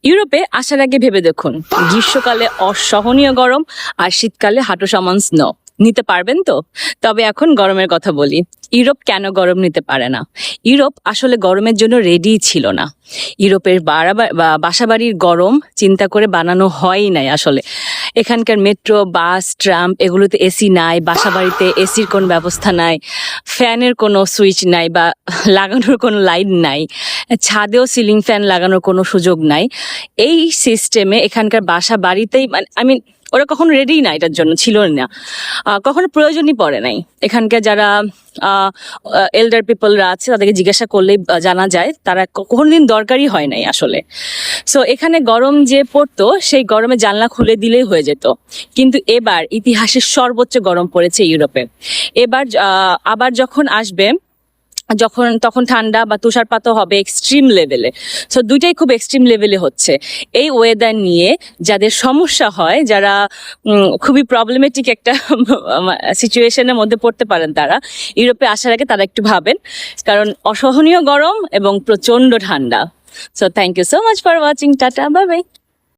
ইউরোপে আসার আগে ভেবে দেখুন, গ্রীষ্মকালে অসহনীয় গরম আর শীতকালে হাঁটু সমান স্নো নিতে পারবেন তো? তবে এখন গরমের কথা বলি। ইউরোপ কেন গরম নিতে পারে না? ইউরোপ আসলে গরমের জন্য রেডি ছিল না। ইউরোপের বাসাবাড়ির গরম চিন্তা করে বানানো হয়ই নাই আসলে। এখানকার মেট্রো, বাস, ট্রাম এগুলোতে এসি নাই, বাসাবাড়িতে এসির কোনো ব্যবস্থা নাই, ফ্যানের কোনো সুইচ নাই বা লাগানোর কোনো লাইন নাই, ছাদেও সিলিং ফ্যান লাগানোর কোনো সুযোগ নাই। এই সিস্টেমে এখানকার বাসা বাড়িতেই ওরা কখনো রেডি না, এটার জন্য ছিল না, কখনো প্রয়োজনই পড়ে নাই। এখানকার যারা এল্ডার পিপলরা আছে তাদেরকে জিজ্ঞাসা করলেই জানা যায় তারা কোনোদিন দরকারই হয় নাই আসলে। সো এখানে গরম যে পড়তো সেই গরমে জানলা খুলে দিলেই হয়ে যেত। কিন্তু এবার ইতিহাসের সর্বোচ্চ গরম পড়েছে ইউরোপে। এবার আবার যখন আসবে, তখন ঠান্ডা বা তুষারপাতও হবে এক্সট্রিম লেভেলে। সো দুইটাই খুব এক্সট্রিম লেভেলে হচ্ছে। এই ওয়েদার নিয়ে যাদের সমস্যা হয়, যারা খুবই প্রবলেমেটিক একটা সিচুয়েশনের মধ্যে পড়তে পারেন, তারা ইউরোপে আসার আগে তারা একটু ভাবেন, কারণ অসহনীয় গরম এবং প্রচন্ড ঠান্ডা। So thank you so much for watching. Tata, bye by.